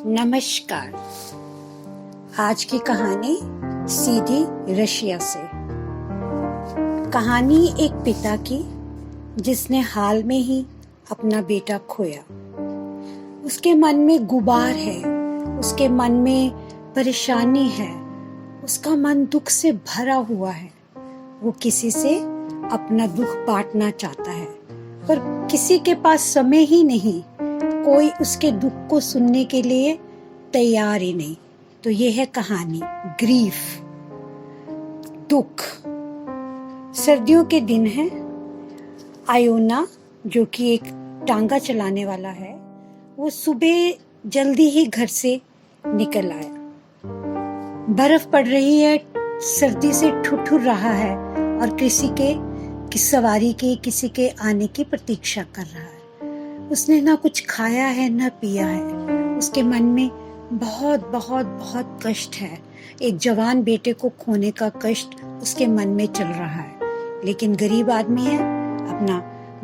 नमस्कार। आज की कहानी सीधी रशिया से। कहानी एक पिता की जिसने हाल में ही अपना बेटा खोया। उसके मन में गुबार है, उसके मन में परेशानी है, उसका मन दुख से भरा हुआ है। वो किसी से अपना दुख बांटना चाहता है, पर किसी के पास समय ही नहीं, कोई उसके दुख को सुनने के लिए तैयार ही नहीं। तो ये है कहानी ग्रीफ, दुख। सर्दियों के दिन है। आयोना जो कि एक टांगा चलाने वाला है, वो सुबह जल्दी ही घर से निकल आया। बर्फ पड़ रही है, सर्दी से ठुठुर रहा है और किसी सवारी की, किसी के आने की प्रतीक्षा कर रहा है। उसने ना कुछ खाया है ना पिया है। उसके मन में बहुत बहुत बहुत कष्ट है। एक जवान बेटे को खोने का कष्ट उसके मन में चल रहा है। लेकिन गरीब आदमी है, अपना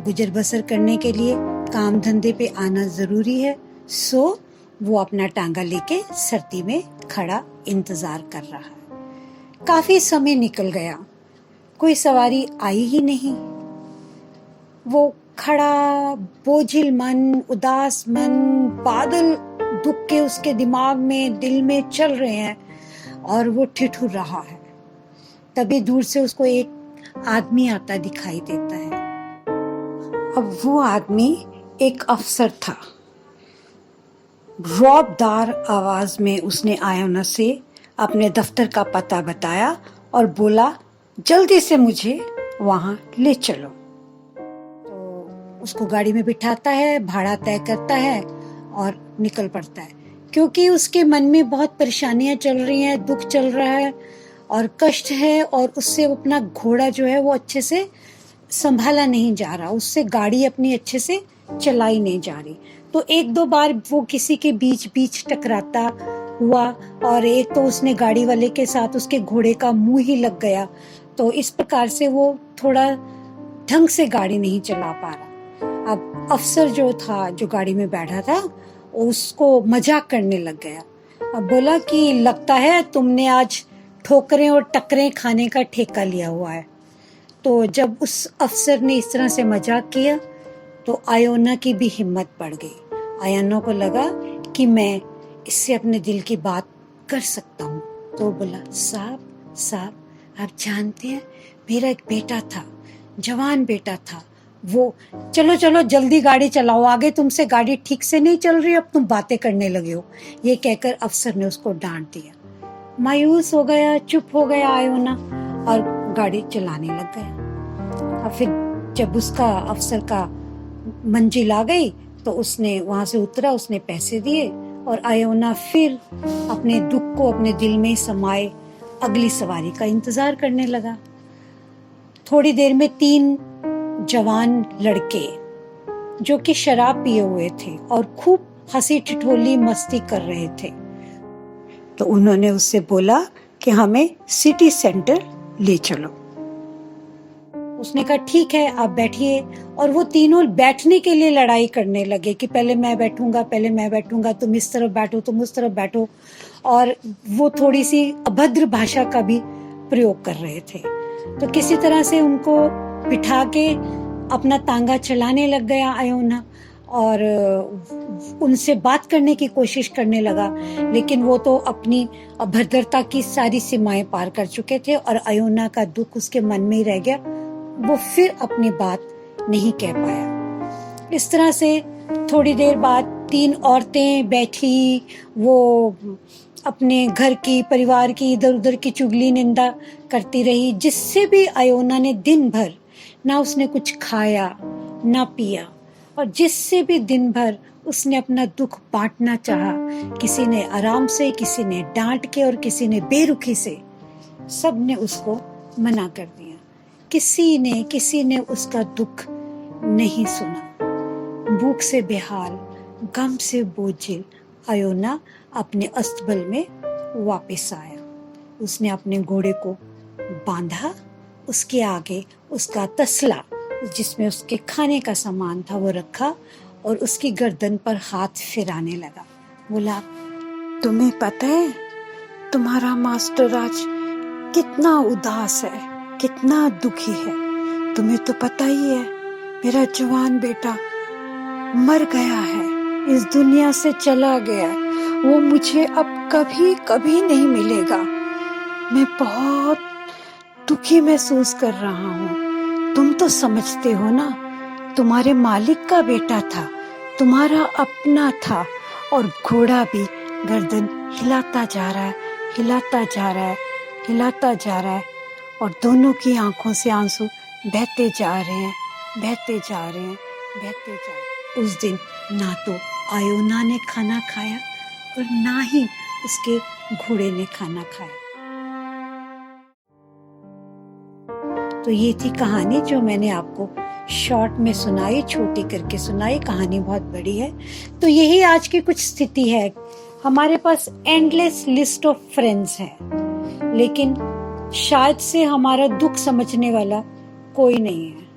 गुजर बसर करने के लिए काम धंधे पे आना जरूरी है। सो वो अपना टांगा लेके सर्दी में खड़ा इंतजार कर रहा है। काफी समय निकल गया, कोई सवारी आई ही नहीं। वो खड़ा, बोझिल मन, उदास मन, बादल दुख के उसके दिमाग में, दिल में चल रहे हैं और वो ठिठुर रहा है। तभी दूर से उसको एक आदमी आता दिखाई देता है। अब वो आदमी एक अफसर था। रौबदार आवाज में उसने आयोना से अपने दफ्तर का पता बताया और बोला, जल्दी से मुझे वहां ले चलो। उसको गाड़ी में बिठाता है, भाड़ा तय करता है और निकल पड़ता है। क्योंकि उसके मन में बहुत परेशानियां चल रही हैं, दुख चल रहा है और कष्ट है, और उससे अपना घोड़ा जो है वो अच्छे से संभाला नहीं जा रहा, उससे गाड़ी अपनी अच्छे से चलाई नहीं जा रही। तो एक दो बार वो किसी के बीच बीच टकराता हुआ, और एक तो उसने गाड़ी वाले के साथ उसके घोड़े का मुंह ही लग गया। तो इस प्रकार से वो थोड़ा ढंग से गाड़ी नहीं चला पा रहा। अब अफसर जो था, जो गाड़ी में बैठा था, उसको मजाक करने लग गया। अब बोला कि लगता है तुमने आज ठोकरें और टक्करें खाने का ठेका लिया हुआ है। तो जब उस अफसर ने इस तरह से मजाक किया तो आयोना की भी हिम्मत बढ़ गई। आयोना को लगा कि मैं इससे अपने दिल की बात कर सकता हूँ। तो बोला, साहब आप जानते हैं, मेरा एक बेटा था, जवान बेटा था। वो चलो जल्दी गाड़ी चलाओ, आगे तुमसे गाड़ी ठीक से नहीं चल रही, अब तुम बातें करने लगे हो। ये कहकर अफसर ने उसको डांट दिया। मायूस हो गया, चुप हो गया आयोना और गाड़ी चलाने लग गया। और फिर जब उसका अफसर का मंजिल आ गई तो उसने वहां से उतरा, उसने पैसे दिए और आयोना फिर अपने दुख को अपने दिल में समाये अगली सवारी का इंतजार करने लगा। थोड़ी देर में 3 जवान लड़के जो कि शराब पिए हुए थे और खूब हंसी ठिठोली मस्ती कर रहे थे, तो उन्होंने उससे बोला कि हमें सिटी सेंटर ले चलो। उसने कहा, ठीक है आप बैठिए। और वो तीनों बैठने के लिए लड़ाई करने लगे कि पहले मैं बैठूंगा, तुम इस तरफ बैठो, तुम उस तरफ बैठो। और वो थोड़ी सी अभद्र भाषा का भी प्रयोग कर रहे थे। तो किसी तरह से उनको बिठा के अपना तांगा चलाने लग गया आयोना और उनसे बात करने की कोशिश करने लगा। लेकिन वो तो अपनी अभद्रता की सारी सीमाएं पार कर चुके थे और आयोना का दुख उसके मन में ही रह गया। वो फिर अपनी बात नहीं कह पाया। इस तरह से थोड़ी देर बाद 3 औरतें बैठी, वो अपने घर की, परिवार की इधर उधर की चुगली निंदा करती रही, जिससे भी आयोना ने दिन भर ना उसने कुछ खाया ना पिया, और जिससे भी दिन भर उसने अपना दुख बांटना चाहा, किसी ने आराम से, किसी ने डांट के और किसी ने बेरुखी से, सब ने उसको मना कर दिया। किसी ने उसका दुख नहीं सुना। भूख से बेहाल, गम से बोझिल आयोना अपने अस्तबल में वापस आया। उसने अपने घोड़े को बांधा, उसके आगे उसका तसला जिसमें उसके खाने का सामान था वो रखा और उसकी गर्दन पर हाथ फिराने लगा। बोला, तुम्हें पता है तुम्हारा मास्टर आज कितना उदास है, कितना दुखी है। तुम्हें तो पता ही है मेरा जवान बेटा मर गया है, इस दुनिया से चला गया। वो मुझे अब कभी कभी नहीं मिलेगा। मैं बहुत दुखी महसूस कर रहा हूँ। तुम तो समझते हो ना, तुम्हारे मालिक का बेटा था, तुम्हारा अपना था, और घोड़ा भी गर्दन हिलाता जा रहा है, हिलाता जा रहा है, हिलाता जा रहा है, और दोनों की आंखों से आंसू बहते जा रहे हैं, बहते जा रहे हैं, बहते जा रहे हैं। उस दिन ना तो आयोना ने खाना खाया और ना ही उसके घोड़े ने खाना खाया। तो ये थी कहानी जो मैंने आपको शॉर्ट में सुनाई, छोटी करके सुनाई। कहानी बहुत बड़ी है। तो यही आज की कुछ स्थिति है। हमारे पास एंडलेस लिस्ट ऑफ फ्रेंड्स है, लेकिन शायद से हमारा दुख समझने वाला कोई नहीं है।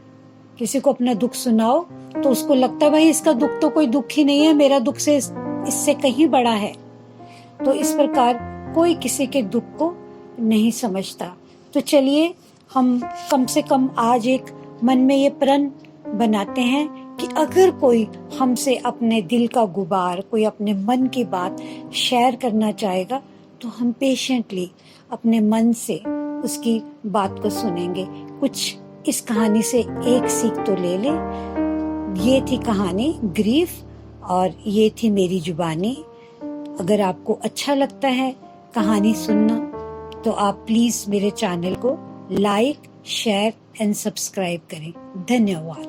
किसी को अपना दुख सुनाओ तो उसको लगता है भाई इसका दुख तो कोई दुख ही नहीं है, मेरा दुख से इससे कहीं बड़ा है। तो इस प्रकार कोई किसी के दुख को नहीं समझता। तो चलिए हम कम से कम आज एक मन में ये प्रण बनाते हैं कि अगर कोई हमसे अपने दिल का गुबार, कोई अपने मन की बात शेयर करना चाहेगा तो हम पेशेंटली अपने मन से उसकी बात को सुनेंगे। कुछ इस कहानी से एक सीख तो ले लें। ये थी कहानी ग्रीफ और ये थी मेरी जुबानी। अगर आपको अच्छा लगता है कहानी सुनना तो आप प्लीज मेरे चैनल को लाइक, शेयर एंड सब्सक्राइब करें। धन्यवाद।